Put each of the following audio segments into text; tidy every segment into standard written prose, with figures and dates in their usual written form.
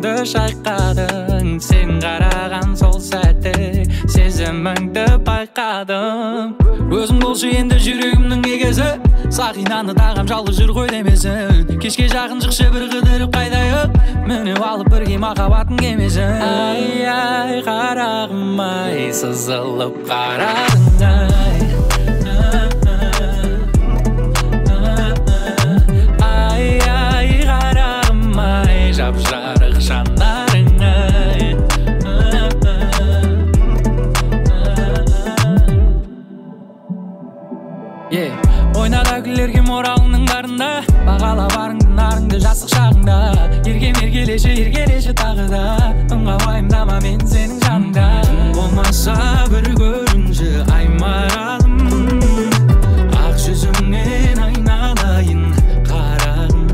көзіңді шайқадың, сен қараған сол сәтте сезіміңді байқадым. Өзің болшы енді жүрегімнің егесі, сақинаны тағам жалғыз жүр ғой демесін. Кешке жақын шықшы бір қыдырып қайдайық, мініп алып бірге махаббаттың кемесін. Ай ай қарағым ай, сызылып қарадың ай. Ай ай қарағым ай, жап-жарық жанарың ай. Ойнада күлерге моралыңның барында, бағала барыңды нарыңды жастық шағыңда. Еркем еркелеші тағы да, ұнға уайымдама мен сенің жаныңда. Болмаса бір көрінші ай маралым, ақ жүзіңнен айналайын қарағым.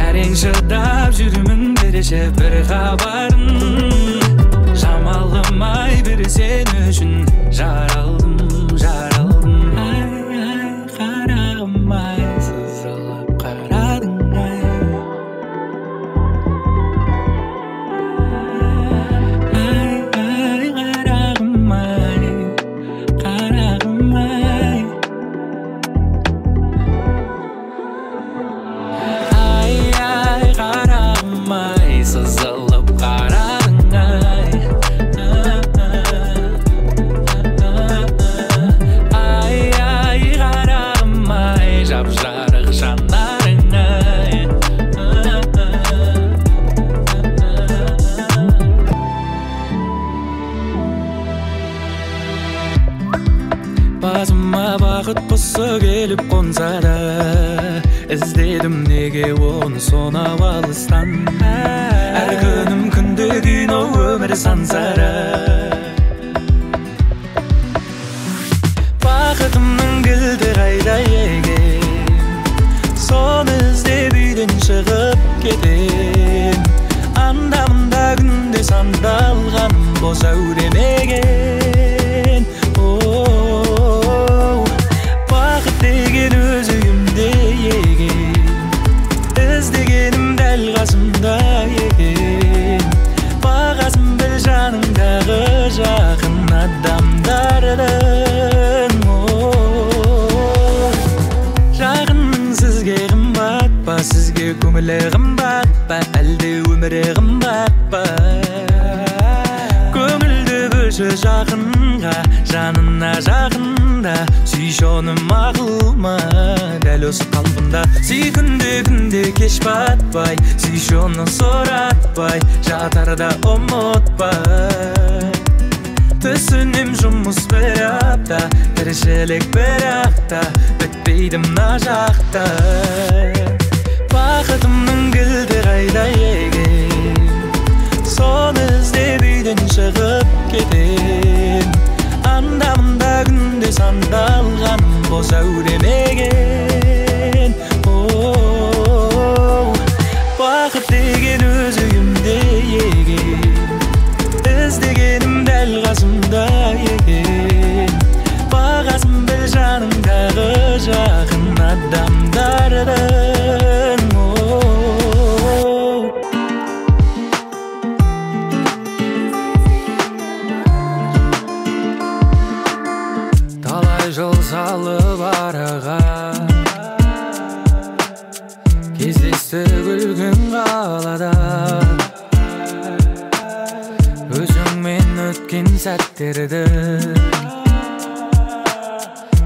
Әрең шыдап жүрмін береше бір хабарын, жамалым ай бір сен үшін жаралдым. Басыма бақыт құсы келіп қонса да, іздедім неге оны сонау алыстан. Әр күнім күнде кино өмір сансара, бақытымның кілті қайда екен, соны іздеп үйден шығып кетем. Анда-мында күнде сандалғаным бос әуремеген. Деген өз үйімде еген, іздегенім дәл қасымда екен. Бағасын біл жаныңдағы жақын адамдардың. Жақының сізге қымбат па, сізге көңілі қымбат па, әлде өмірі қымбат па? Көңілді бөлші жақынға, жанына жақында, сүйші оны мағылма дәл осы қалпында. Сүй күнде кеш батпай, сүйші оны соратпай, жатарда ұмытпай. Түсінем жұмыс бір апта, тіршілік бір ақта, бітпейді мына жақта. Бақытымның кілті қайда екен, соны іздеп үйден шығып кетем. Анда-мында күнде сандалғаным бос әуремеген. Бақыт деген өз үйімде еген, іздегенім дәл қасымда екен. Бағасын біл жаныңдағы жақын адамдардың. Жол салып араға, кездесті күлгін қалада. Өзіңмен өткен сәттерді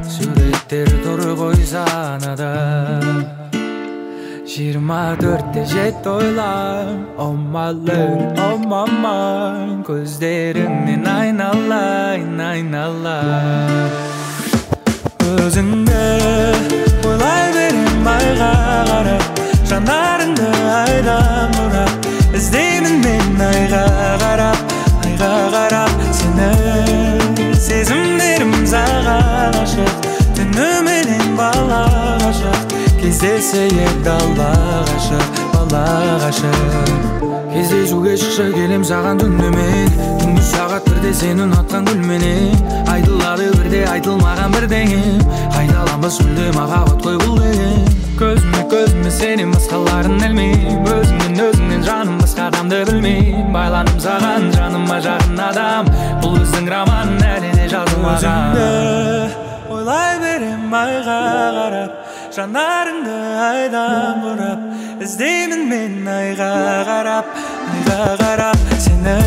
суреттер тұр ғой санада. 24-те жет ойлам, oh my lady, oh my mind. Көздеріңнен айналайын. Өзіңді ойлай берем айға қарап, жанарыңды айдан ұрап, іздеймін мен айға қарап, сені сезімдерім саған ашық, түніменен бала ғашық, кездесе ек дала ғашық. Кездесуге шықшы келем саған түнімен, түнгі сағат бірде сен ұнатқан гүлменен. Айтылады бірде айтылмаған бірдеңе, қайталамыз мүлде махаббат қой бұл деген. Көзіме сенен басқаларын ілмеймін, өзіңнен жаным басқа Артымды білмейм байланым саған, жаныма жақын адам. Бұл біздің роман әлі де жазылмаған. Өзіңді ойлай берем айға қарап, жанарыңды айдан бұрап, іздеймін мен айға қарап, сені.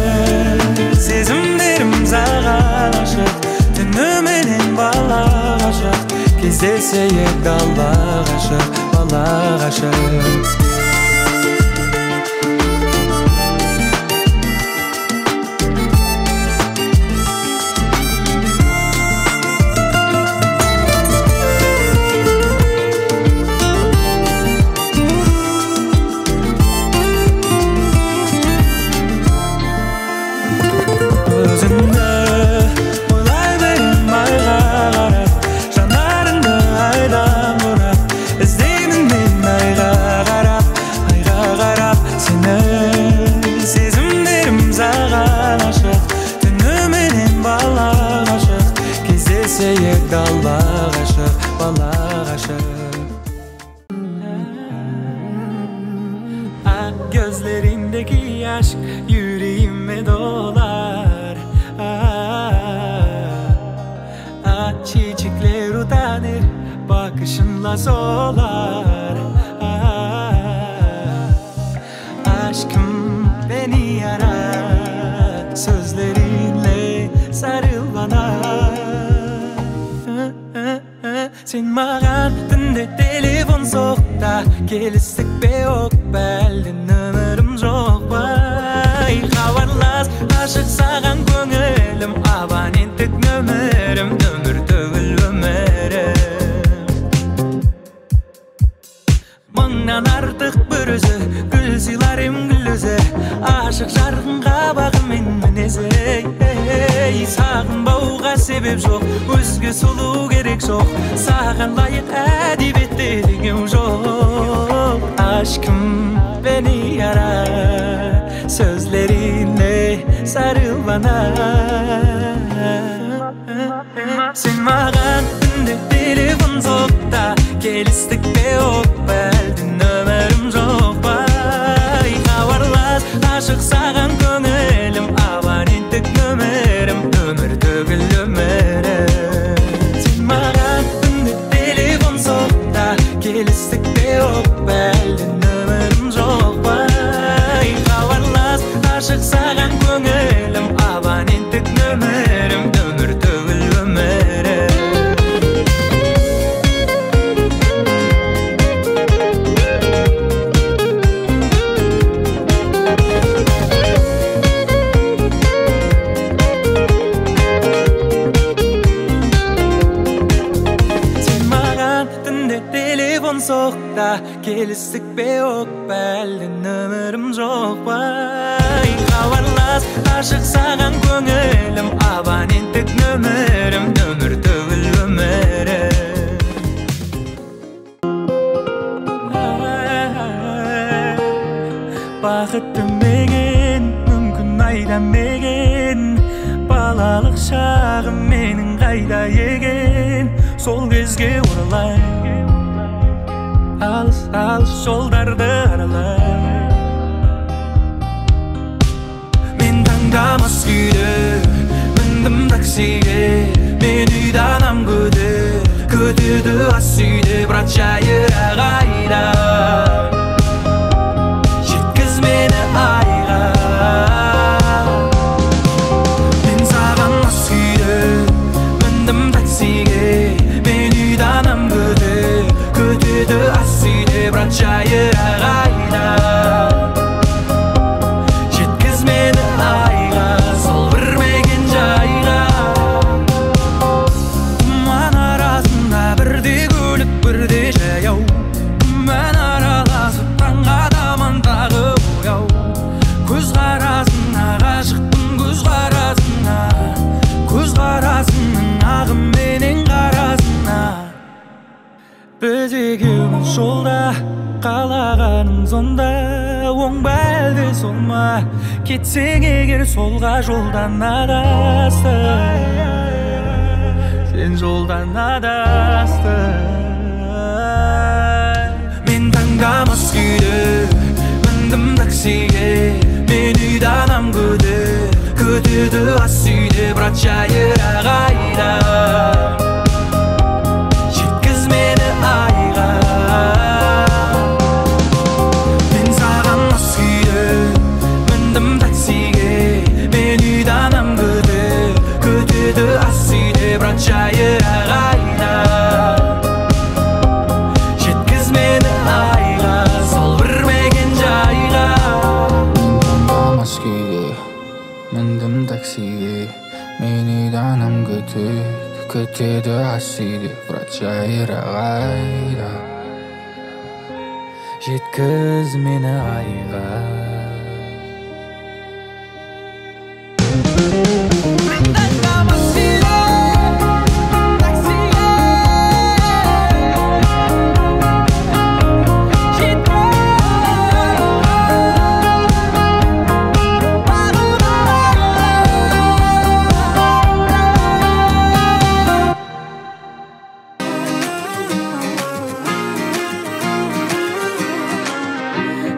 Сезімдерім саған ашық, түніменен бала ғашық, кездесейік дала ғашық, бала ғашық. Кездесейік дала ғашық, бала ғашық. Gözlerindeki aşk yüreğime dolar. Çiçekler utanır, bakışınla solar. Aşkım beni yarar, sözlerinle sarıl bana. Sen mağan tünde telefon soğukta, kelistік бе yok бәлді нөмірім жоқ бай. Хабарлас ашық саған көңілім, абоненттік нөмірім, нөмір төгіл өмірім. Мыңнан артық бір өзі, гүл сыйлар ем гүл өзі, ашық жарқынға бағымен мінезі. Сағынбауға себеп жоқ, өзге сұлу керек жоқ, саған лайық әдебиетте деген жоқ. Aşkım beni yarar, sözlerinle sarıl bana. Sen mağan tünde telefon soğukta, kelistік бе yok бәлді нөмірім жоқ бай. Хабарлас ашық саған көңілім, абоненттік нөмірім, нөмір төгіл өмірім. Sen mağan tünde telefon soğukta, kelistік бе yok бәлді нөмірім жоқ бай. Хабарлас ашық саған көңілім, абоненттік нөмірім, нөмір төгіл өмірім. Soğukta kelistік бе yok бәлді нөмірім жоқ бай. Хабарлас ашық саған көңілім, абоненттік нөмірім, нөмір төгіл өмірім. Бақытты меген, мүмкін айдамеген, балалық шағым менің қайда еген, сол кезге оралай. Алыс жолдарды аралай. Мен таңдамас күйде міндім таксиге, мен үйді анам күтеді ас үйде, брат жайыра қайда, жеткіз мені айға. Мен саған ас күйде міндім таксиге, мен үйді анам күтеді ас үйде, брат жайыра қайда, жеткіз мені айға, сол бір мекен жайға. Тұман арасында бірде көлік бірде жаяу, мен араласып таңға таман тағы бояу. Көз қарасына ғашықпын, көз қарасына, көз қарасының ағыменен қарасына. Біз екеуміз жолда, қалағаның сонда, оң ба әлде сол ма, кетсең егер солға жолдан адастың, сен жолдан адастың. Мен таңдамас күйде міндім таксиге, көтеді ас үйде брат жайырақ айда жеткіз мені айға мен саған мас күйде міндім таксиге мен үйде анам көтеді ас үйде брат жайырақ айда жеткіз мені айға сол бір мекен жайға мас күйде міндім таксиге мен үйде анам көтеді ас үйде брат жайырақ айда жеткіз мені айға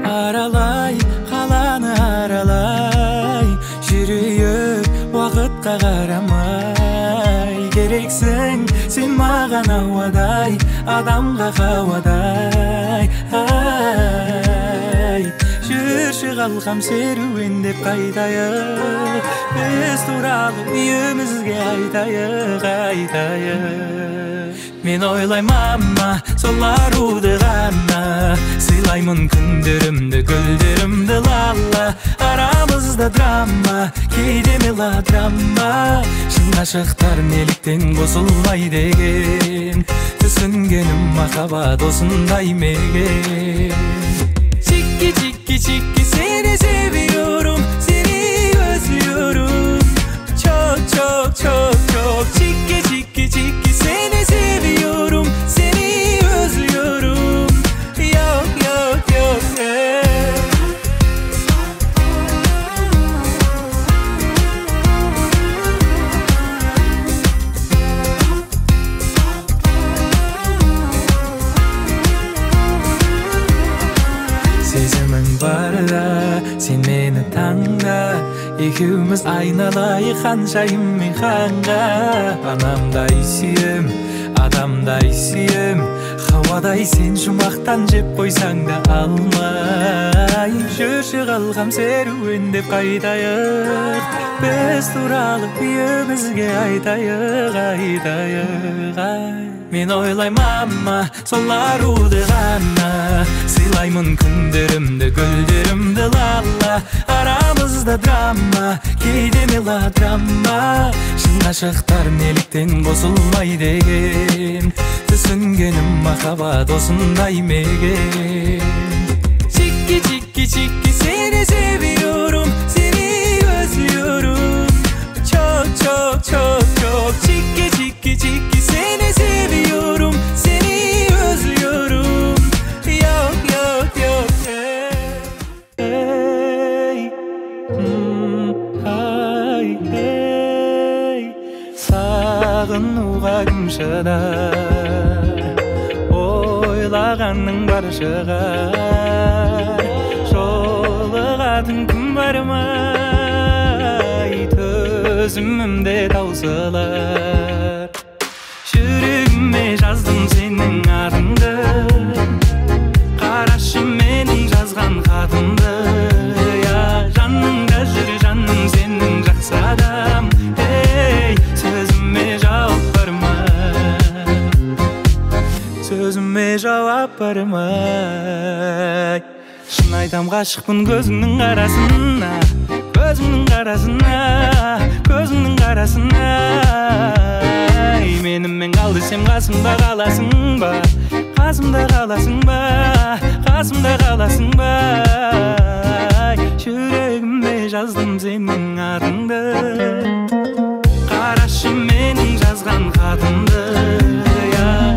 Аралай, қаланы аралай жүрейік уақытқа қарамай керексің сен маған ауадай адамға қауадай ай жүрші қалқам серуендеп қайтайық біз туралы үйімізге айтайық мен ойлаймын мама сол аруды ғана сыйлаймын күндерімді гүлдерімді лала арамызда драма кейде мелодрама шын ғашықтар неліктен қосылмай деген түсінгенім махаббат осындай мекен чики чики чики seni seviyorum seni özlüyorum çok çok çok çok çiki çiki çiki seni seviyorum seni özlüyorum yok yok yok сезімің барда сен мені таңда екеуміз айналайық ханшайым мен ханға анамдай сүйем адамдай сүйем хауадай сен жұмақтан жеп қойсаң да алмай жүрші қалғам серуендеп қайтайық біз туралы үйімізге айтайық мен ойлаймын мама сол аруды ғана сыйлаймын күндерімді гүлдерімді лала арамызда драма кейде мелодрама шын ғашықтар неліктен қосылмай деген түсінгенім махаббат осындай мекен чики чики чики seni seviyorum seni özlüyorum çok çok çok çok çiki çiki çiki seni seviyorum seni özlüyorum yok yok yok hey ay hey сағынуға кім шыдар ойлағанның бары шығар жолығатын күн бар ма төзімімде таусылар жүрегіме жаздым сенің атыңды қарашы менің жазған хатымды жаныңда жүр жаным сенің жақсы адам ей сөзіме жауап бар ма сөзіме жауап бар ма шын айтам ғашықпын көзіңнің қарасына көзіңнің қарасына көзіңнің қарасына менімен қал десем қасымда қаласың ба қасымда қаласың ба қасымда қаласың ба жүрегіме жаздым сенің атыңды қарашы менің жазған хатымды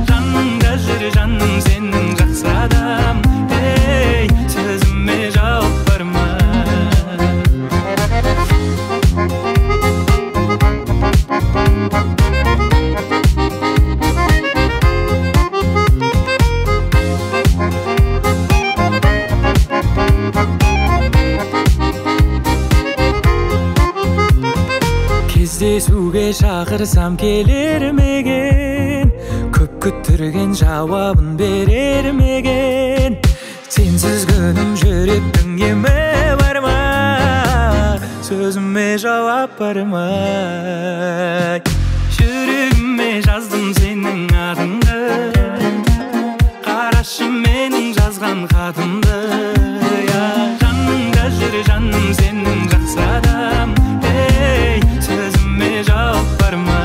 жаныңда жүр жаным сенің жақсы адам ей сөзіме жауап бар ма Кездесуге шақырсам келер меген, көп күттірген жауабын берер меген. Сенсіз күнім жүректің емі бар ма, сөзіме жауап бар ма? Жүрегіме жаздым сенің атыңды, қарашы менің жазған хатымды. Жаныңда жүр жаным сенің жақсы адам, сөзіме жауап бар ма?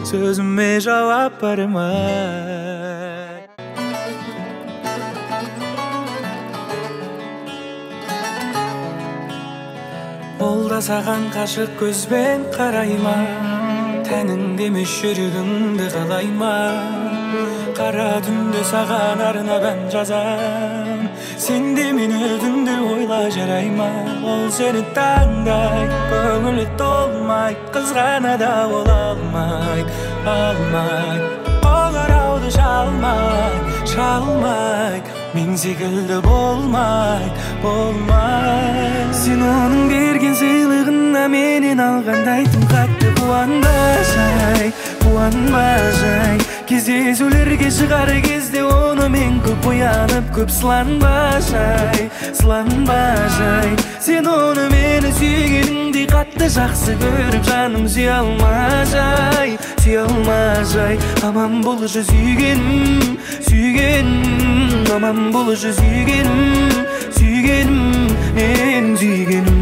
Сөзіме жауап бар ма? Ол да саған қашық көзбен қарай ма? Тәніңде емес жүрегіңді қалай ма? Қара түнде саған арнап ән жазам, сен де мені түнде ойла жарай ма? Ол сені таңдай, көңілі толмай, қызғана да ол алмай. Қоңырауды шалмай, мен секілді болмай. Сен оның берген сыйлығына менен алғандай тым қатты қуанба жай. Кездесулерге шығар кезде оны мен көп оянып, көп сыланба жай. Сен оны мені сүйгеніңдей қатты жақсы көріп, жаным сүйе алма жай. Аман болшы сүйгенім, аман болшы сүйгенім, мен сүйгенім.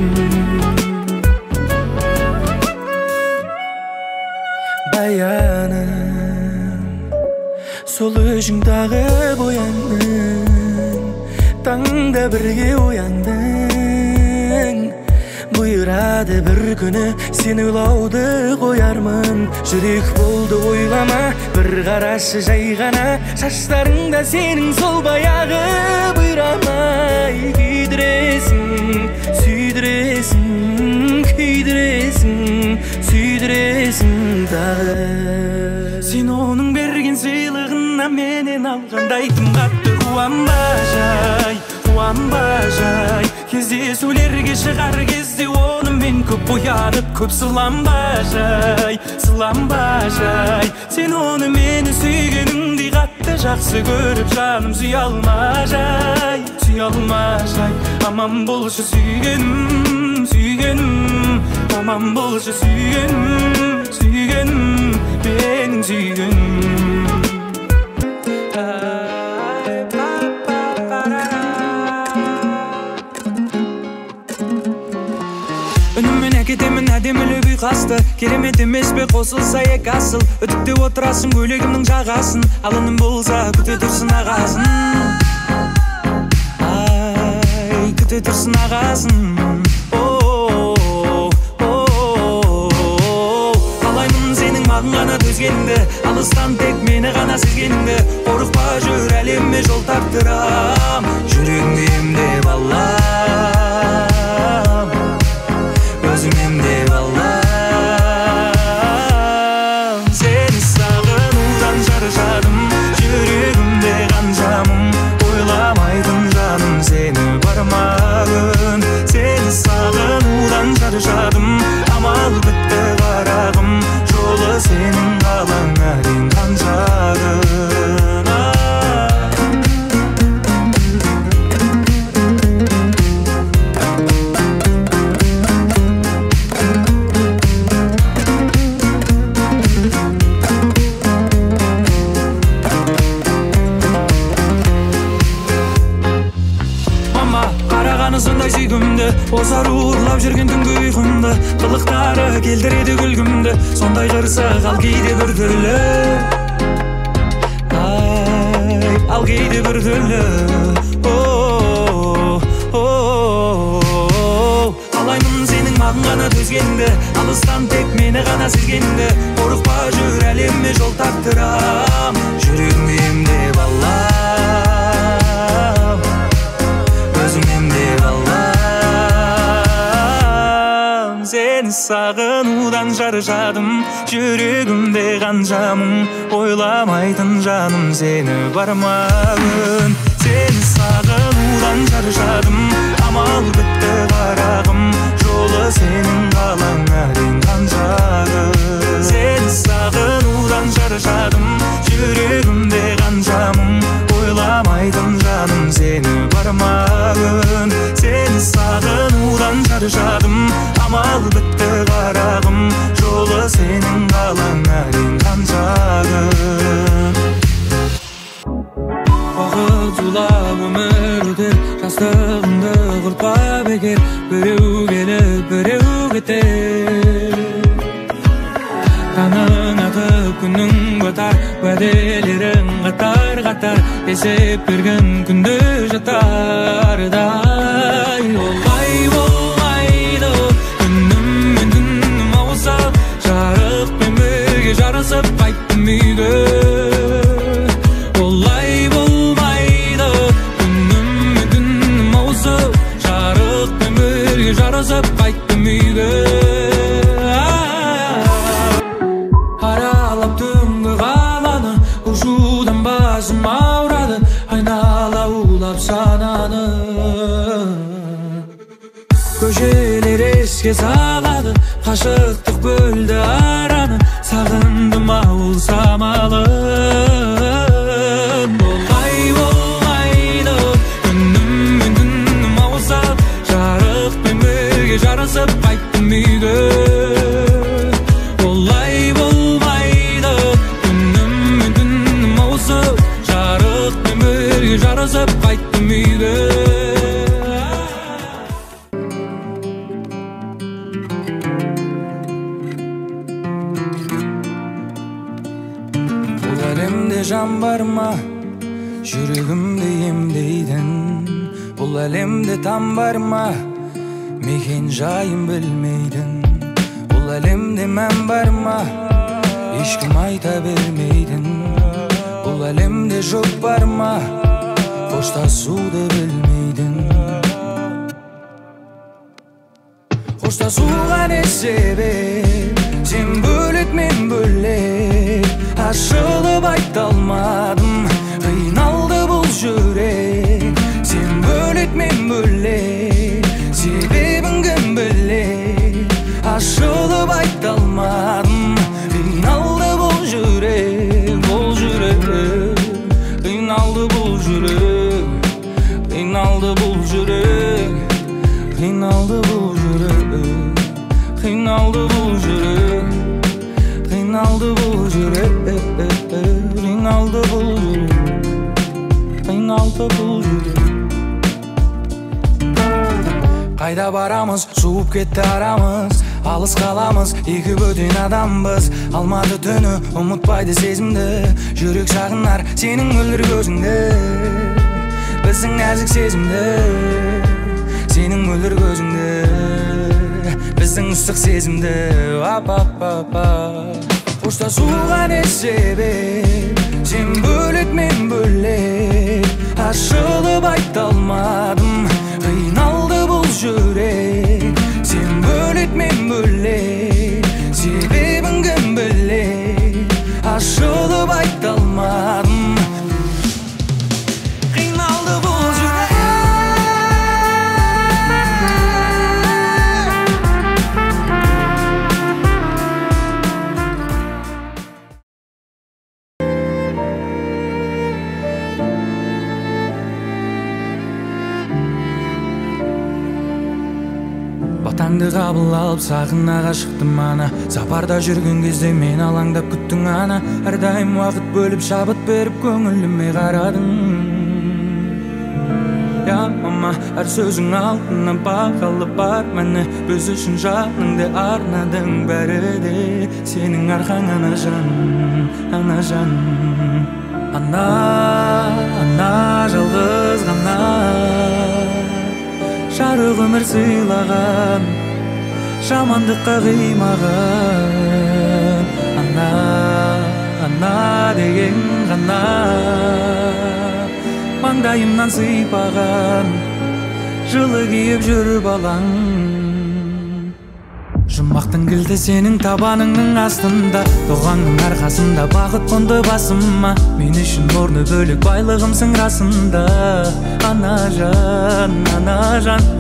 Баяным, сол өзіңдағы бояндың, таңда бірге ояндың. Бұйырады бір күні сен ойлауды қоярмын. Жүрек болды ойлама, бір қарашы жай ғана. Шаштарыңда сенің сол баяғы бұйрамай. Күйдіресің дағы. Сен оның берген сыйлығына менен алғандай тым қатты қуанба жай. Кездесулерге шығар кезде оны мен көп оянып, көп сыланба жай. Сен оны мені сүйгеніңдей қатты жақсы көріп, жаным сүйе алма жай. Аман болшы сүйгенім, аман болшы сүйгенім, менің сүйгенім. Үніммен әкетемін әдемілі күй қасты, керемет емес пе қосылса екі асыл. Үтікте отырасың көйлегімнің жағасын, алыным болса күте тұрсын ағасын. Күте тұрсын ағасын. Қалаймын сенің маған ғана төзгеніңді, алыстан тек мені ғана сезгеніңді. Қорықпа жүр әлемме жол тартырам, жүрегіңді емдеп алам, өзім емдеп алам. Сені сағынудан шаршадым, жүрегімде қанжамым. Ойламайтын жаным сені бармағын. Сені сағынудан шаршадым, амал бітті қарағым. Жолы сенің қалаңа дейін қаншағын. Сондай сүйгімді, озар уырлап жүрген түнгі ұйқымды. Қылықтары келдіреді күлгімді, сондай қырсық ал кейде бір түрлі. Ал кейде бір түрлі. Қалаймын сенің маған ғана төзгеніңді, алыстан тек мені ғана сезгеніңді. Қорықпа жүр әлемме жол тартырам, жүрегіңді емдеп алам, өзім емдеп алам. Сені сағынудан шаршадым, жүрегімде қанжамым. Ойламайтын жаным сені бармағын. Сені сағынудан шаршадым, амал бітті қарағым. Жолы сенің қалағын. эгер бирөө келип бирөө кетер. Таңың атып күнің батар, уәделерің қатар-қатар, есеп берген күнде жатардай. Олай болмайды, күнім мен түнім ауыса, жарық пен бірге жарысып қайттым үйге. Олай болмайды, күнім мен түнім ауыса, жарық пен бірге жарысып қайттым үйге. Аралап түнгі қаланы, ұшудан басым ауырады, айнала улап сананы. Көшелер еске салады, қашықтық бөлді араны, сағындым ауыл самалын. Олай болмайды, күнім мен түнім ауыса, жарық пен бірге жарысып қайттым үйге. Олай болмайды, күнім мен түнім ауыса, жарық пен бірге жарысып қайттым үйге. Бұл әлемде жан бар ма, жүрегімді емдейтін? Бұл әлемде там бар ма, мекен жайын білмейтін? Бұл әлемде мән бар ма, ешкім айта бермейтін? Бұл әлемде жоқ бар ма, қоштасуды білмейтін? Қоштасуға не себеп, сен бөлек мен бөлек, ашылып айта алмадым, қиналды бұл жүрек. Сен бөлек мен бөлек, себебін кім білек, ашылып айта алмадым, қиналды бұл жүрек, бұл жүрек. Қиналды бұл жүрек, қиналды бұл жүрек, қиналды бұл жүрек, қиналды бұл жүрек, қиналды бұл жүрек, қиналды бұл жүрек, қиналды бұл жүрек. Қайда барамыз, суып кетті арамыз, алыс қаламыз, екі бөтен адамбыз. Алмады түні, ұмытпайды сезімді, жүрек сағынар сенің мөлдір көзіңді. Біздің нәзік сезімді, сенің мөлдір көзіңді, біздің ыстық сезімді. Қоштасуға не себеп, сен бөлек мен бөлек, ашылып айта алмадым, қиналды бұл жүрек. Сен бөлек мен бөлек, себебін кім білек, ашылып айта алмадым, қиналды бұл жүрек. Батаңды қабыл алып сағынаға шықтым ана, сапарда жүрген кезде мен алаңдап күттің ана. Әрдайым уақыт бөліп шабыт беріп көңіліме қарадың. Я мама, әр сөзің алтыннан бағалы бар мәні, біз үшін жаныңды арнадың бәрі де, сенің арқаң ана жан, ана жан. Ана, ана жалғыз ғана, жарық өмір сыйлаған, жамандыққа қимаған. Ана, ана деген ғана, маңдайымнан сыйпаған, жылы киіп жүр балаң. Жұмақтың кілті сенің табаныңның астында, туғанның арқасында бақыт қонды басыма. Мен үшін орны бөлек байлығымсың расында. Ана жан,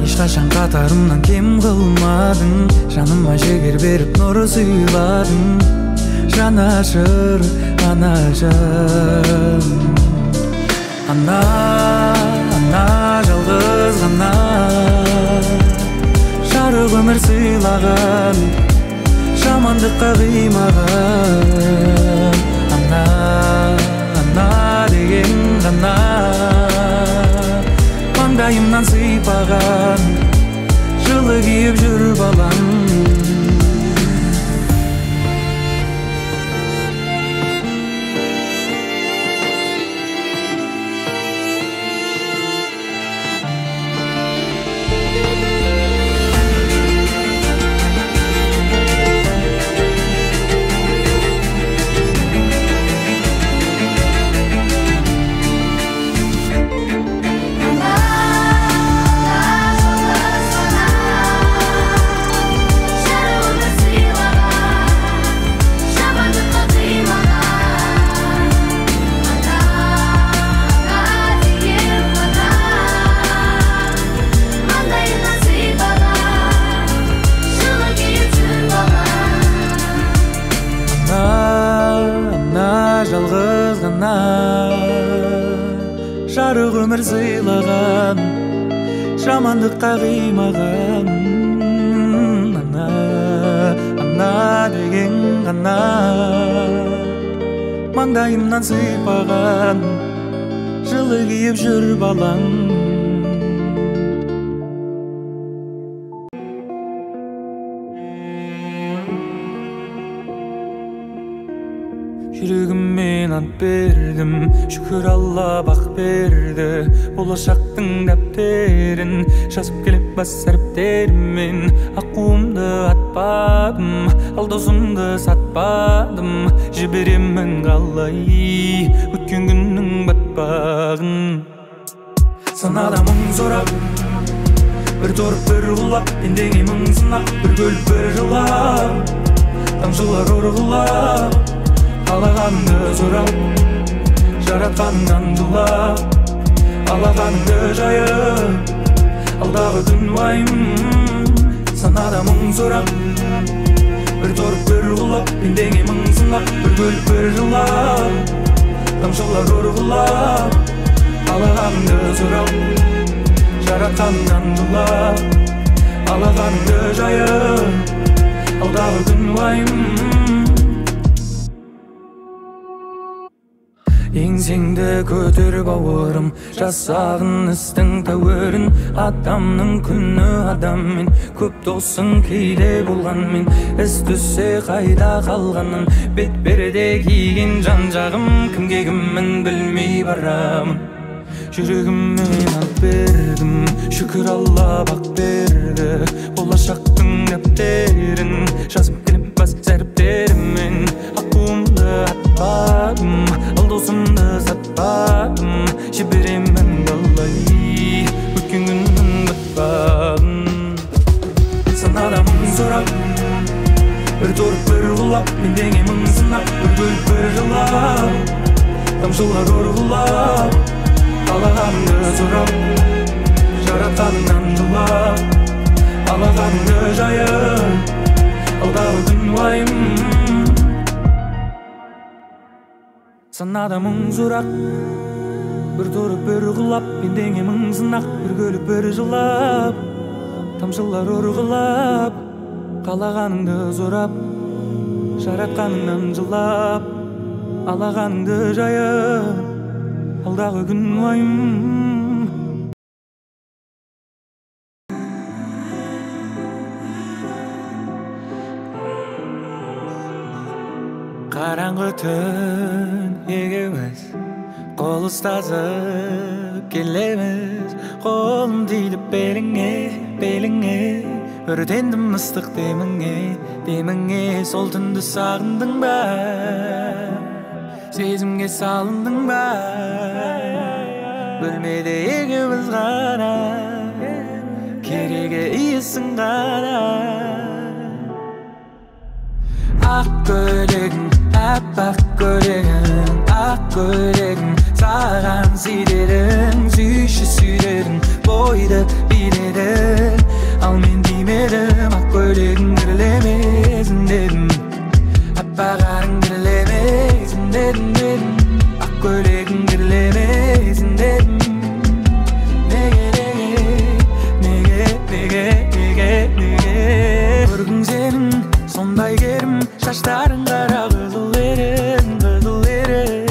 ешқашан қатарымнан кем қылмадың, жаныма жігер беріп нұры сыйладың. Жанашыр ана жан. Ана, ана жалғыз ғана, жарық өмір сыйлаған, жамандыққа қимаған. Ана, ана деген ғана, маңдайымнан сыйпаған, өмір сыйлаған, жамандыққа қимаған. Ана, ана деген ғана маңдайымнан сыйпаған, жылы киіп жүр балаң. Жүрегіммен ант бердім, шүкір Алла бақ берді. Болашақтың дәптерін жазып келіп бас әріптеріммен. Аққуымды атпадым, ал досымды сатпадым. Жіберемін қалай өткен күннің батпағын. Санада мың сорап, бір торып бір құлап, пендеңе мың сынақ, бір көліп бір жылап, тамшылар ұрғылап, қалағаныңды сұрап, жаратқаныңнан жылап, алағаныңды жайып, алдағы күн уайым. Санада мың сорап, бір торып бір құлап, пендеңе мың сынақ, бір көліп бір жылап, тамшылар ұрғылап, қалағаныңды сұрап, жаратқаныңнан жылап, алағаныңды жайып, алдағы күн уайым. Еңсеңді көтер бауырым, жасағын істің тәуірін. Адамның күні адаммен, көп досың кейде болғанмен. Іс түссе қайда қалғанын, бет берде киген жан жағым. Кімге кіммін білмей барамын, жүрегіммен алып бердім, шүкір Алла бақ берді. Болашақтың дәптерін жазып келіп бас әріптеріммен. Аққуымды атпадым, ал досымды сатпадым. Жіберемін қалай өткен күннің батпағын. Санада мың сорап, бір торып бір құлап, пендеңе мың сынақ, бір көліп бір жылап, тамшылар ұрғылап, қалағаныңды сұрап, жаратқаныңнан жылап, алағаныңды жайып, алдағы күн уайым. Санада мың сұрақ, бір торып бір құлап, пендеңе мың сынақ, бір көліп бір жылап, тамшылар ұрғылап, қалағаныңды сұрап, жаратқаныңнан жылап, алағаныңды жайып, алдағы күн уайым. Қараңғы түн екеуміз қол ұстасып келеміз. Қолым тиді беліңе, беліңе, өртендім ыстық деміңе, деміңе. Сол түнді сағындың ба, сезімге салындың ба? Бөлмеде екеуміз ғана, керегі иісің ғана. Ақ көйлегің, аппақ көйлегің, ақ көйлегің, саған сүйдедің, сүйші сүйдедің, бойды биледің. Ал мен деймедім, ақ көйлегің кірлемесін дедім, аппағарың кірлемесін дедім, дедім. Ақ көйлегің кірлемесін дедім. Неге, неге, неге, неге, неге? Көргің сенің сондай керім, шаштарың қара қызыл ерін, қызыл ерін.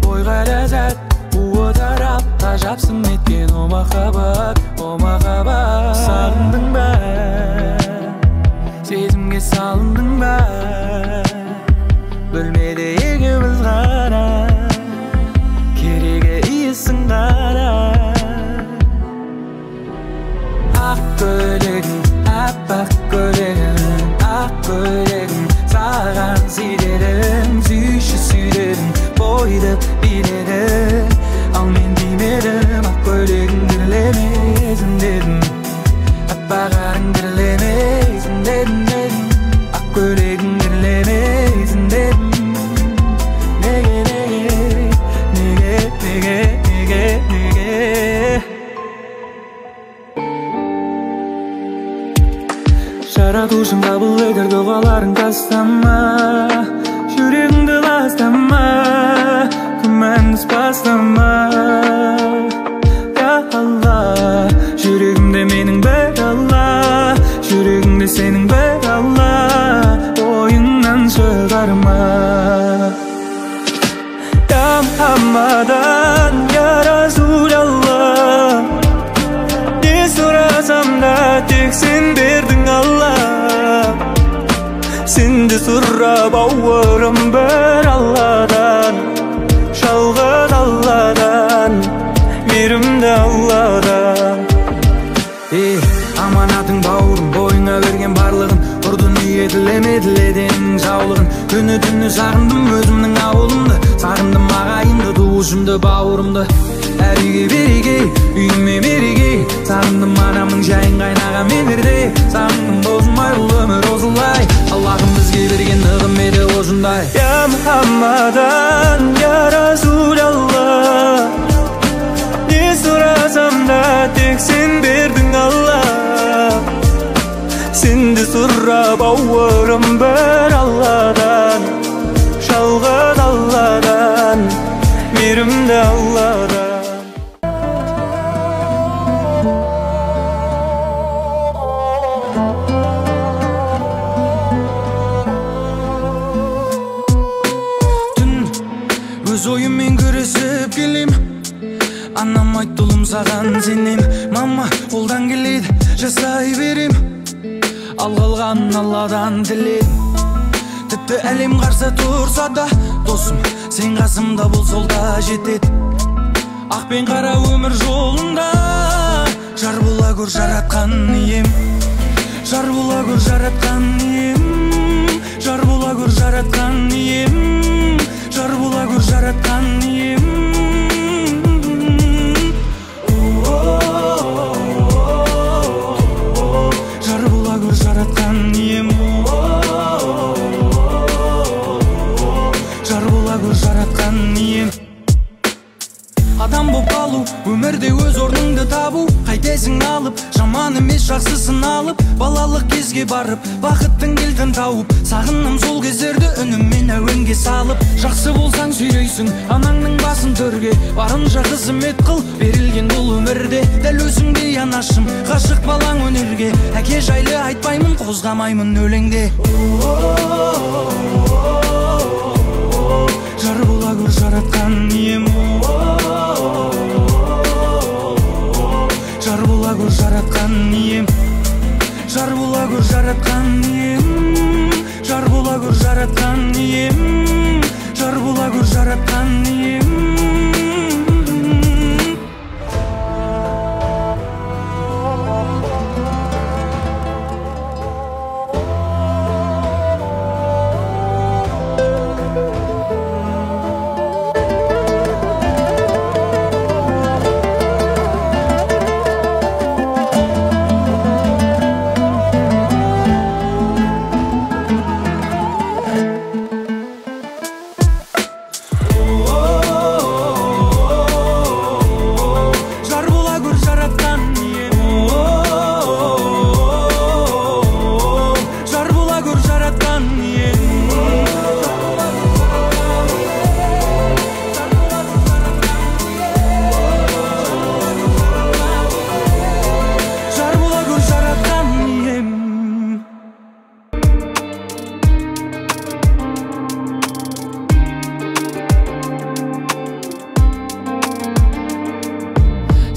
Бойға ләззат, буы тарап, тажапсың еткен о махаббат, о махаббат. Сағындың ба, сезімге салындың ба? Бөлмеде екеуміз ғана, керегі иісің ғана. Ақ көйлегің, аппақ көйлегің, ақ көйлегің, саған сүйдедің, сүйші сүйдедің, бойды биледің. Ал мен деймедім, ақ көйлегің кірлемесін дедім, аппағарың кірлемесін дедім, дедім. Ақ көйлегің кірлемесін дедім. Неге, неге, неге, неге, неге, неге? Жаратушың қабыл етер дұғаларың тастама, жүрегіңді ластама, күмәнсіз бастама. bir Allah, жүрегіңде сенің бір Allah, ойыңнан шығарма. Ya Muhammadan, ya Resulallah, ne sorasam da tek sen verdin Allah. Sende sorrap ауырым bir Allah'dan, şalgın Allah'dan, мейірімді Allah'dan. Аманатың бауырым, бойыңа берген барлығын, ұрдың үйе тілемеділеден жаулығын. Күні түні сағындым өзімнің ауылымды, сағындым ағайынды, туышымды, бауырымды. Әр үйге береке, үйіме береке, сағындым анамның жайын қайнаған менерде. Сағындым бозылмай бұл өмір осылай, Аллахым бізге берген нығым еді осындай. Ya Muhammadan, ya Resulallah, ne sorasam da tek sen verdin Allah. Sende sorrap ауырым bir Allah'dan, şalgın Allah'dan, meyrimde Allah'dan. Dün öz oyumмен күресіп келем, анам айтты ұлым саған сенем. Мама қолдан келеді жасай берем, ал қалғанын Алладан тіледім. Тіпті әлем қарсы тұрса да, досым сен қасымда болсол да жетеді. Ақ пен қара өмір жолында жар бола көр жаратқан ием, жар бола көр жаратқан ием, жар бола көр жаратқан ием, жар бола көр жаратқан ием. Жар бола көр жаратқан ием, жар бола көр жаратқан ием. Адам боп қалу, өмірде өз орныңды табу, қайтесің алып, жаман емес жақсысын алып, балалық кезге барып, бақыттың кілтін тауып, сағынным сол кездерді үніммен әуенге салып. Жақсы болсаң сүйрейсің анаңның басын төрге, барынша қызмет қыл, берілген бұл өмірде. Дәл өзіңдей анашым, ғашық балаң өнерге, әке жайлы айтпаймын, қозғамаймын өлеңде. Жар бола көр жаратқан ием, жар бола көр жаратқан ием, жар бола көр жаратқан ием, жар бола көр жаратқан ием, жар бола көр жаратқан ием.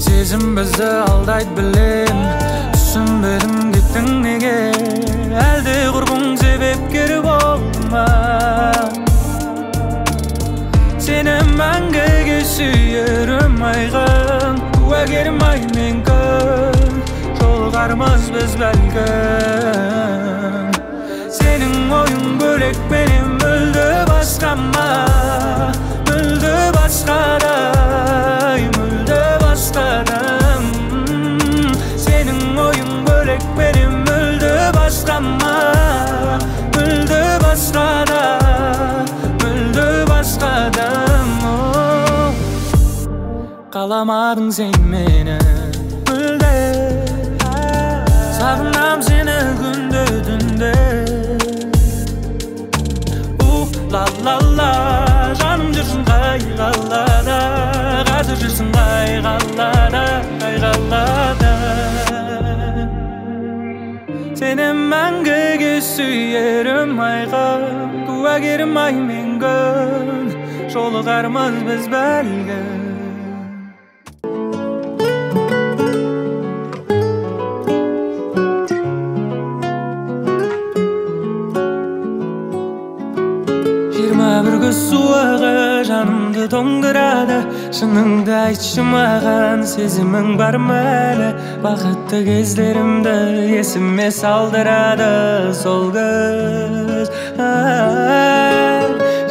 Сезім бізді алдайды білем, түсінбедім кеттің неге, әлде құрбың себепкер болма. Сені мәңгіге сүйерім айғын, куәгерім ай мен күн, жолғармыз біз бәлкім. Сенің ойың бөлек менен мүлде басқа ма, мүлде басқадай, мүлде басқадан. Senin oyun bölek benim müldü başka ma, müldü başkada, müldü başkadan. Kalamadın sen beni mülde, sağınam seni günde dünde. La la la, canım жүрсің қайғалада, қазір жүрсің қайғалада, қайғалада. Senin мәңгіге сүйерім айға куәгерім ай мен күн жолығармыз біз бәлкім бір күз суығы жанымды тоңдырады шыныңды айтшы маған сезімің бар ма әлі бақытты кездерімді есіме салдырады сол күз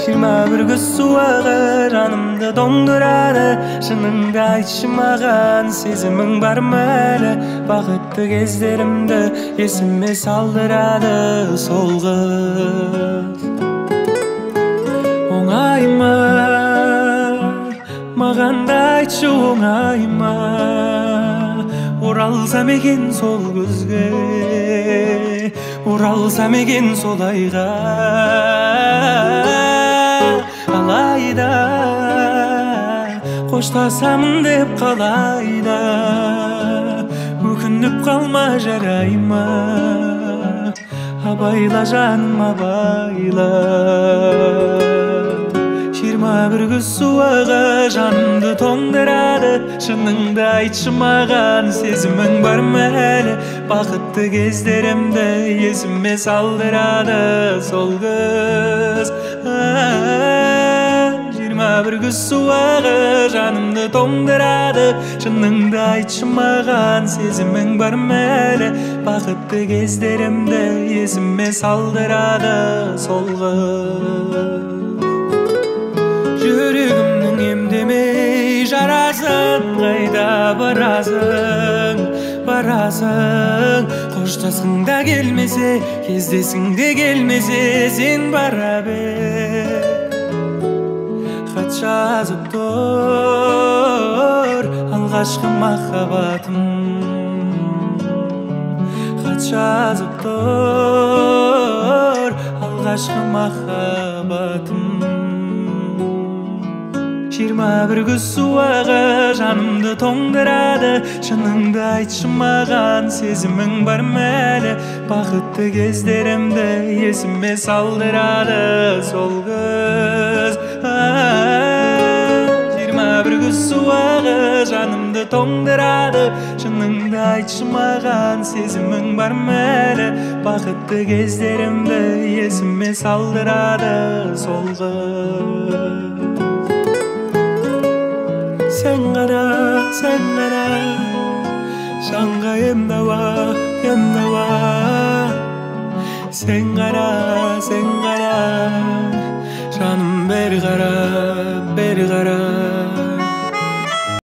21 күз суығы жанымды тоңдырады шыныңды айтшы маған сезімің бар ма әлі бақытты кездерімді есіме салдырады сол күз оңай ма маған да айтшы оңай ма оралсам екен сол күзге оралсам екен сол айға алайда қоштасамын деп қалайда өкініп қалма жарай ма абайла жаным абайла 21 күз суығы жанымды тоңдырады шыныңды айтшы маған сезімің бар ма әлі бақытты кездерімді есіме салдырады сол күз 21 күз суығы жанымды тоңдырады шыныңды айтшы маған сезімің бар ма әлі бақытты кездерімді есіме салдырады сол күз жүрегімнің емдемей жарасын қайда барасың барасың қоштасқың да келмесе кездесің де келмесе сен бара бер хат жазып тұр алғашқы махаббатым хат жазып тұр алғашқы махаббатым 21 күз суығы жанымды тоңдырады шыныңды айтшы маған сезімің бар ма әлі бақытты кездерімді есіме салдырады сол күз 21 күз суығы жанымды тоңдырады шыныңды айтшы маған сезімің бар ма әлі бақытты кездерімді есіме салдырады сол күз Sen qara Жанға емдауа Sen qara Жаным бер қара